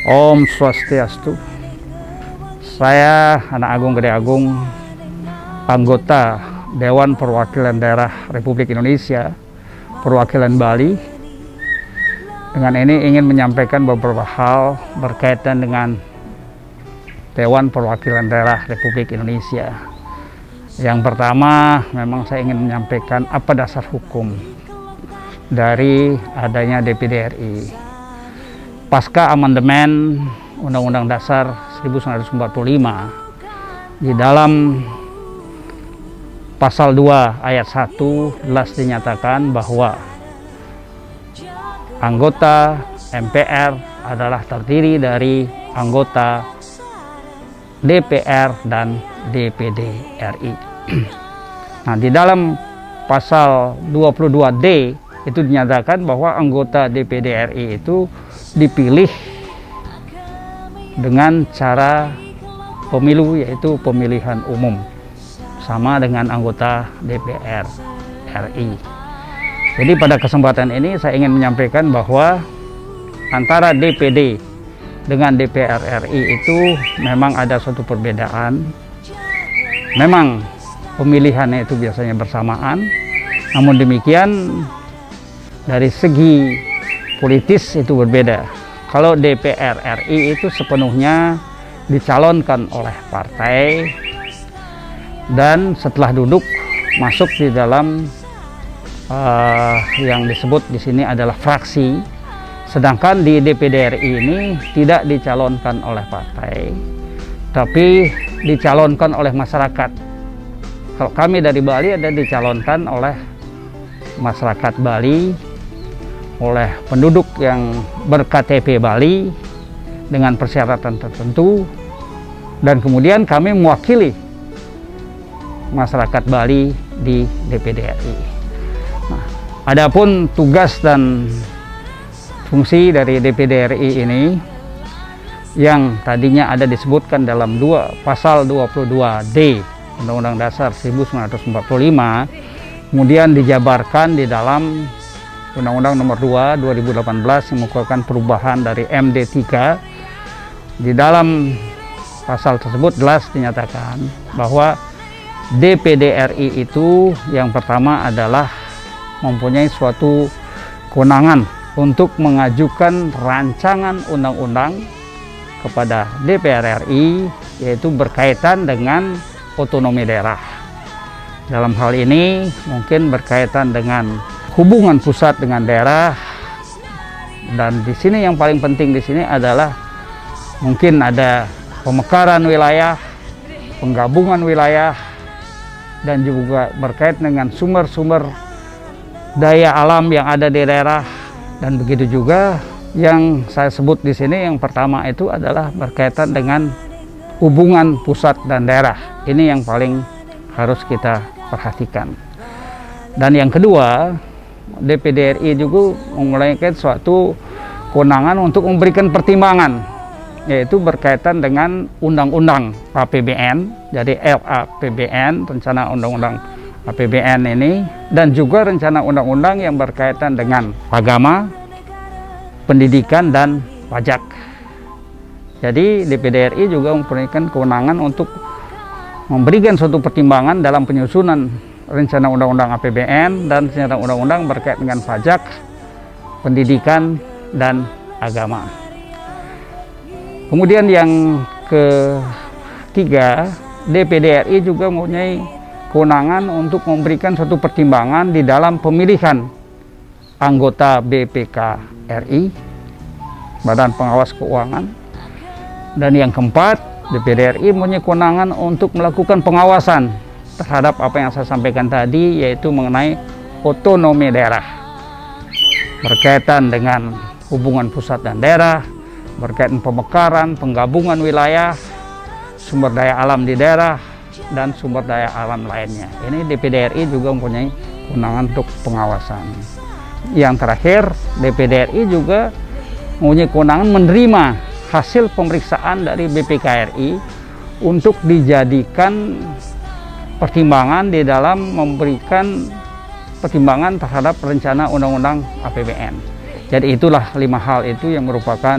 Om Swastiastu. Saya Anak Agung Gede Agung, anggota Dewan Perwakilan Daerah Republik Indonesia, perwakilan Bali. Dengan ini ingin menyampaikan beberapa hal berkaitan dengan Dewan Perwakilan Daerah Republik Indonesia. Yang pertama, memang saya ingin menyampaikan apa dasar hukum dari adanya DPD RI. Pasca amandemen Undang-Undang Dasar 1945, di dalam pasal 2 ayat 1 jelas dinyatakan bahwa anggota MPR adalah terdiri dari anggota DPR dan DPD RI. Nah, di dalam pasal 22D itu dinyatakan bahwa anggota DPD RI itu dipilih dengan cara pemilu, yaitu pemilihan umum, sama dengan anggota DPR RI. Jadi pada kesempatan ini saya ingin menyampaikan bahwa antara DPD dengan DPR RI itu memang ada suatu perbedaan. Memang pemilihannya itu biasanya bersamaan, namun demikian dari segi politis itu berbeda. Kalau DPR RI itu sepenuhnya dicalonkan oleh partai dan setelah duduk masuk di dalam yang disebut di sini adalah fraksi. Sedangkan di DPD RI ini tidak dicalonkan oleh partai, tapi dicalonkan oleh masyarakat. Kalau kami dari Bali ada dicalonkan oleh masyarakat Bali, oleh penduduk yang ber-KTP Bali dengan persyaratan tertentu, dan kemudian kami mewakili masyarakat Bali di DPD RI. Nah, adapun tugas dan fungsi dari DPD RI ini yang tadinya ada disebutkan dalam pasal 22D Undang-Undang Dasar 1945, kemudian dijabarkan di dalam Undang-Undang Nomor 2 2018 yang mengeluarkan perubahan dari MD3. Di dalam pasal tersebut jelas dinyatakan bahwa DPD RI itu yang pertama adalah mempunyai suatu kewenangan untuk mengajukan rancangan undang-undang kepada DPR RI, yaitu berkaitan dengan otonomi daerah. Dalam hal ini mungkin berkaitan dengan hubungan pusat dengan daerah, dan di sini yang paling penting di sini adalah mungkin ada pemekaran wilayah, penggabungan wilayah, dan juga berkaitan dengan sumber-sumber daya alam yang ada di daerah. Dan begitu juga yang saya sebut di sini, yang pertama itu adalah berkaitan dengan hubungan pusat dan daerah. Ini yang paling harus kita perhatikan. Dan yang kedua, DPD RI juga memiliki suatu kewenangan untuk memberikan pertimbangan, yaitu berkaitan dengan undang-undang APBN, jadi RAPBN, rencana undang-undang APBN ini, dan juga rencana undang-undang yang berkaitan dengan agama, pendidikan, dan pajak. Jadi DPD RI juga mempunyai kewenangan untuk memberikan suatu pertimbangan dalam penyusunan rencana undang-undang APBN dan rencana undang-undang berkaitan dengan pajak, pendidikan, dan agama. Kemudian yang ketiga, DPD RI juga mempunyai kewenangan untuk memberikan suatu pertimbangan di dalam pemilihan anggota BPK RI, Badan Pengawas Keuangan. Dan yang keempat, DPD RI mempunyai kewenangan untuk melakukan pengawasan terhadap apa yang saya sampaikan tadi, yaitu mengenai otonomi daerah, berkaitan dengan hubungan pusat dan daerah, berkaitan pemekaran, penggabungan wilayah, sumber daya alam di daerah, dan sumber daya alam lainnya. Ini DPD RI juga mempunyai kewenangan untuk pengawasan. Yang terakhir, DPD RI juga mempunyai kewenangan menerima hasil pemeriksaan dari BPK RI untuk dijadikan pertimbangan di dalam memberikan pertimbangan terhadap rencana undang-undang APBN. Jadi itulah 5 hal itu yang merupakan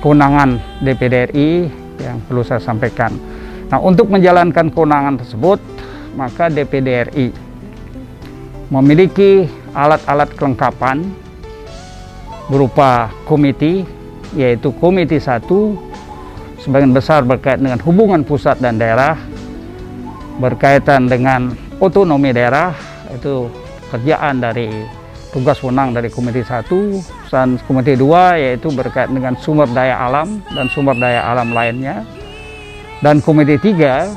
kewenangan DPD RI yang perlu saya sampaikan. Nah, untuk menjalankan kewenangan tersebut, maka DPD RI memiliki alat-alat kelengkapan berupa komite, yaitu Komite 1 sebagian besar berkaitan dengan hubungan pusat dan daerah, berkaitan dengan otonomi daerah, itu kerjaan dari tugas wewenang dari Komite 1, dan Komite 2 yaitu berkaitan dengan sumber daya alam dan sumber daya alam lainnya, dan Komite 3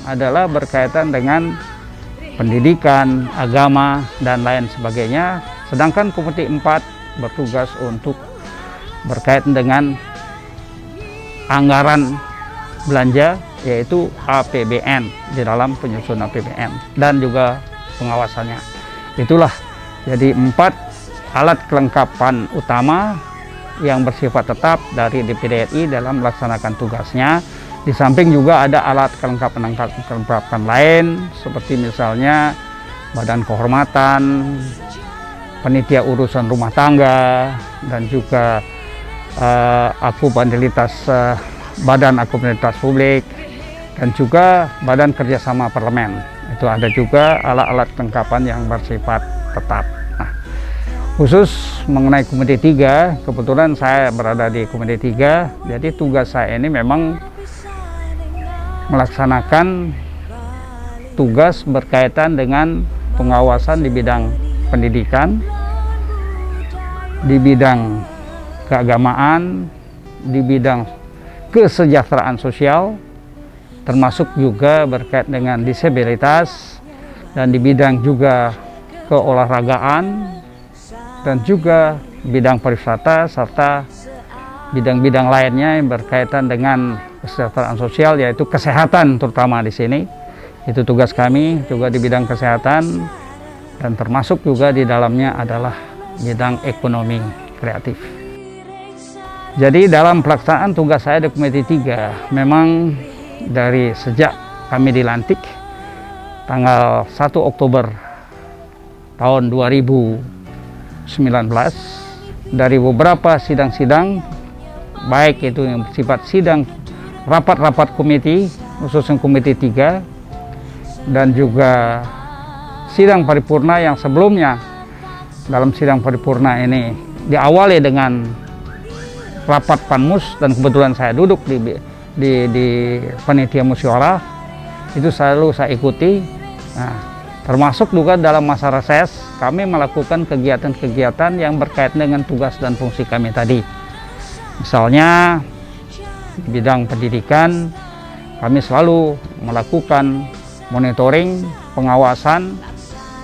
adalah berkaitan dengan pendidikan, agama, dan lain sebagainya, sedangkan Komite 4 bertugas untuk berkaitan dengan anggaran belanja, yaitu APBN, di dalam penyusunan APBN dan juga pengawasannya. Itulah jadi 4 alat kelengkapan utama yang bersifat tetap dari DPD RI dalam melaksanakan tugasnya. Di samping juga ada alat kelengkapan lain seperti misalnya badan kehormatan, panitia urusan rumah tangga, dan juga badan akuntabilitas publik, dan juga badan kerjasama parlemen. Itu ada juga alat-alat kelengkapan yang bersifat tetap. Nah, khusus mengenai Komite 3, kebetulan saya berada di Komite 3, jadi tugas saya ini memang melaksanakan tugas berkaitan dengan pengawasan di bidang pendidikan, di bidang keagamaan, di bidang kesejahteraan sosial, termasuk juga berkaitan dengan disabilitas, dan di bidang juga keolahragaan, dan juga bidang pariwisata, serta bidang-bidang lainnya yang berkaitan dengan kesejahteraan sosial, yaitu kesehatan terutama di sini. Itu tugas kami juga di bidang kesehatan, dan termasuk juga di dalamnya adalah bidang ekonomi kreatif. Jadi dalam pelaksanaan tugas saya di Komite 3, memang dari sejak kami dilantik tanggal 1 Oktober tahun 2019, dari beberapa sidang-sidang, baik itu yang bersifat sidang rapat-rapat komite, khususnya Komite 3, dan juga sidang paripurna yang sebelumnya. Dalam sidang paripurna ini diawali dengan rapat Panmus, dan kebetulan saya duduk di panitia musyawarah, itu selalu saya ikuti. Nah, termasuk juga dalam masa reses kami melakukan kegiatan-kegiatan yang berkaitan dengan tugas dan fungsi kami tadi. Misalnya di bidang pendidikan, kami selalu melakukan monitoring, pengawasan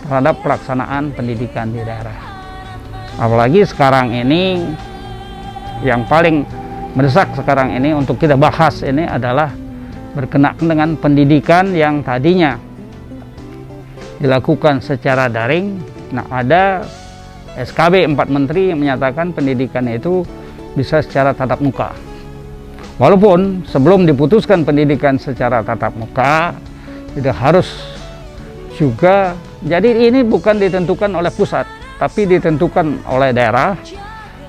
terhadap pelaksanaan pendidikan di daerah. Apalagi sekarang ini yang paling mendesak sekarang ini untuk kita bahas ini adalah berkenaan dengan pendidikan yang tadinya dilakukan secara daring. Nah, ada SKB 4 Menteri yang menyatakan pendidikan itu bisa secara tatap muka. Walaupun sebelum diputuskan pendidikan secara tatap muka, tidak harus juga. Jadi ini bukan ditentukan oleh pusat, tapi ditentukan oleh daerah.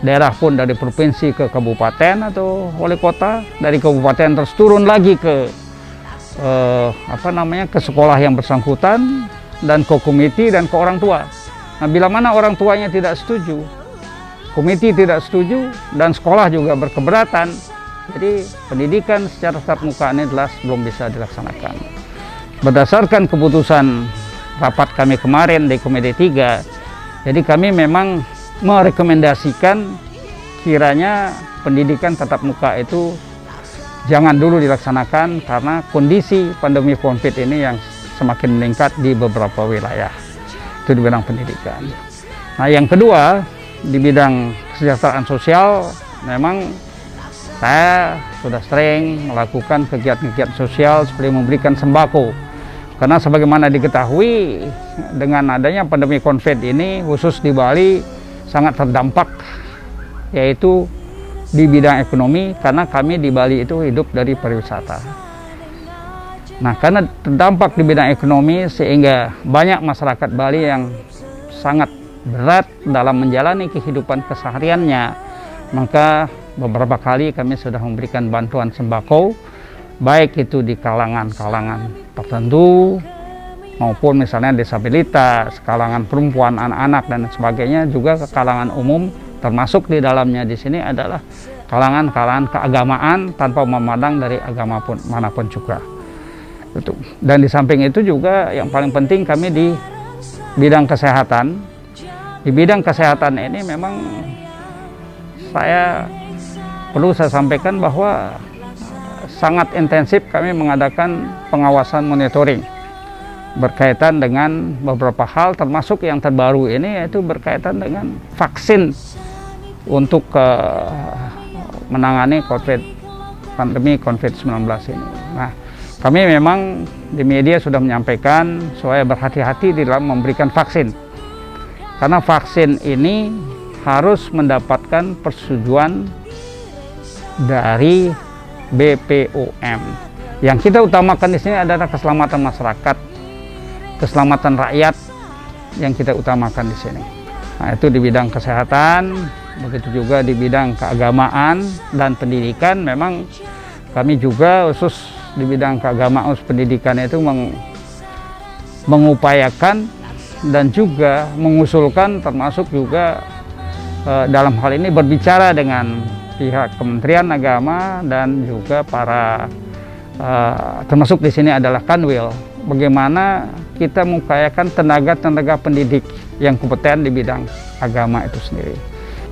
Daerah pun dari provinsi ke kabupaten atau wali kota, dari kabupaten terus turun lagi ke ke sekolah yang bersangkutan, dan ke komite dan ke orang tua. Nah, bila mana orang tuanya tidak setuju, komite tidak setuju, dan sekolah juga berkeberatan, jadi pendidikan secara tatap muka ini jelas belum bisa dilaksanakan. Berdasarkan keputusan rapat kami kemarin di Komite 3, jadi kami memang merekomendasikan kiranya pendidikan tatap muka itu jangan dulu dilaksanakan karena kondisi pandemi COVID ini yang semakin meningkat di beberapa wilayah. Itu di bidang pendidikan. Nah, yang kedua, di bidang kesejahteraan sosial, memang saya sudah sering melakukan kegiatan-kegiatan sosial seperti memberikan sembako. Karena sebagaimana diketahui, dengan adanya pandemi COVID ini, khusus di Bali, sangat terdampak, yaitu di bidang ekonomi, karena kami di Bali itu hidup dari pariwisata. Nah, karena terdampak di bidang ekonomi, sehingga banyak masyarakat Bali yang sangat berat dalam menjalani kehidupan kesehariannya, maka beberapa kali kami sudah memberikan bantuan sembako, baik itu di kalangan-kalangan tertentu maupun misalnya disabilitas, kalangan perempuan, anak-anak dan sebagainya, juga ke kalangan umum, termasuk di dalamnya di sini adalah kalangan-kalangan keagamaan tanpa memandang dari agama pun manapun juga. Dan di samping itu juga yang paling penting kami di bidang kesehatan. Di bidang kesehatan ini memang perlu saya sampaikan bahwa sangat intensif kami mengadakan pengawasan monitoring berkaitan dengan beberapa hal, termasuk yang terbaru ini yaitu berkaitan dengan vaksin untuk menangani pandemi COVID-19 ini. Nah, kami memang di media sudah menyampaikan supaya berhati-hati di dalam memberikan vaksin, karena vaksin ini harus mendapatkan persetujuan dari BPOM. Yang kita utamakan di sini adalah keselamatan masyarakat, keselamatan rakyat yang kita utamakan di sini. Nah, itu di bidang kesehatan, begitu juga di bidang keagamaan dan pendidikan. Memang kami juga khusus di bidang keagamaan pendidikan itu mengupayakan dan juga mengusulkan, termasuk juga dalam hal ini berbicara dengan pihak Kementerian Agama dan juga para termasuk di sini adalah Kanwil, bagaimana kita mengupayakan tenaga-tenaga pendidik yang kompeten di bidang agama itu sendiri.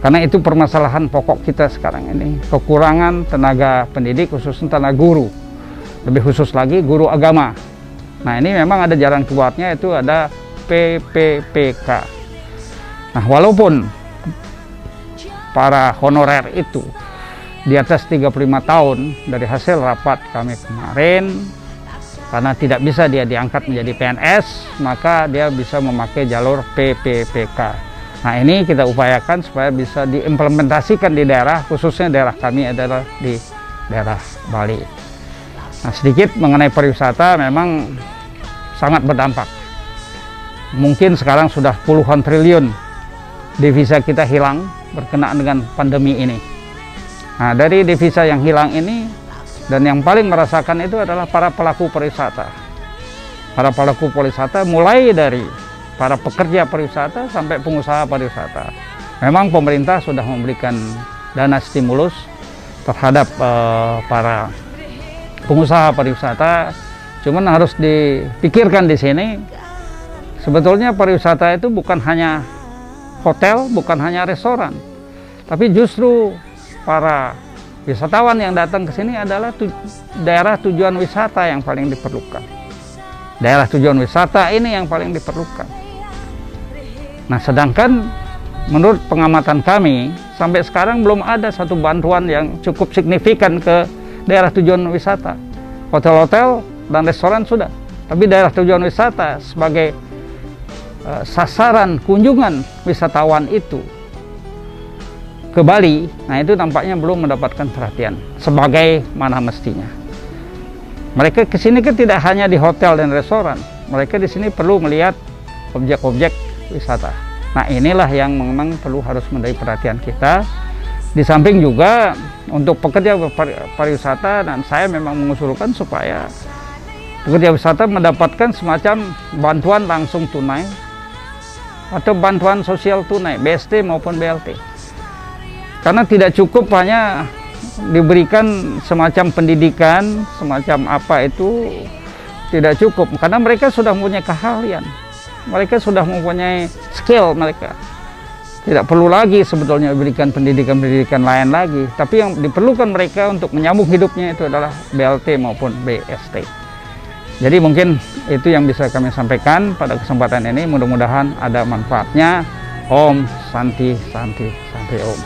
Karena itu permasalahan pokok kita sekarang ini, kekurangan tenaga pendidik, khususnya tenaga guru, lebih khusus lagi guru agama. Nah, ini memang ada jalan keluarnya, itu ada PPPK. Nah, walaupun para honorer itu di atas 35 tahun dari hasil rapat kami kemarin, karena tidak bisa dia diangkat menjadi PNS, maka dia bisa memakai jalur PPPK. Nah, ini kita upayakan supaya bisa diimplementasikan di daerah, khususnya daerah kami adalah di daerah Bali. Nah, sedikit mengenai pariwisata, memang sangat berdampak. Mungkin sekarang sudah puluhan triliun devisa kita hilang berkenaan dengan pandemi ini. Nah, dari devisa yang hilang ini, dan yang paling merasakan itu adalah para pelaku pariwisata. Para pelaku pariwisata mulai dari para pekerja pariwisata sampai pengusaha pariwisata. Memang pemerintah sudah memberikan dana stimulus terhadap para pengusaha pariwisata. Cuman harus dipikirkan di sini, sebetulnya pariwisata itu bukan hanya hotel, bukan hanya restoran, tapi justru para wisatawan yang datang ke sini adalah daerah tujuan wisata yang paling diperlukan. Daerah tujuan wisata ini yang paling diperlukan. Nah, sedangkan menurut pengamatan kami, sampai sekarang belum ada satu bantuan yang cukup signifikan ke daerah tujuan wisata. Hotel-hotel dan restoran sudah, tapi daerah tujuan wisata sebagai sasaran kunjungan wisatawan itu ke Bali, nah itu tampaknya belum mendapatkan perhatian sebagai mana mestinya. Mereka ke sini kan tidak hanya di hotel dan restoran, mereka di sini perlu melihat objek-objek wisata. Nah, inilah yang memang perlu harus menjadi perhatian kita. Di samping juga untuk pekerja pariwisata, dan saya memang mengusulkan supaya pekerja wisata mendapatkan semacam bantuan langsung tunai atau bantuan sosial tunai, BST maupun BLT. Karena tidak cukup hanya diberikan semacam pendidikan, semacam apa itu tidak cukup. Karena mereka sudah mempunyai keahlian, mereka sudah mempunyai skill mereka. Tidak perlu lagi sebetulnya diberikan pendidikan-pendidikan lain lagi. Tapi yang diperlukan mereka untuk menyambung hidupnya itu adalah BLT maupun BST. Jadi mungkin itu yang bisa kami sampaikan pada kesempatan ini. Mudah-mudahan ada manfaatnya. Om Santi Santi Santi Om.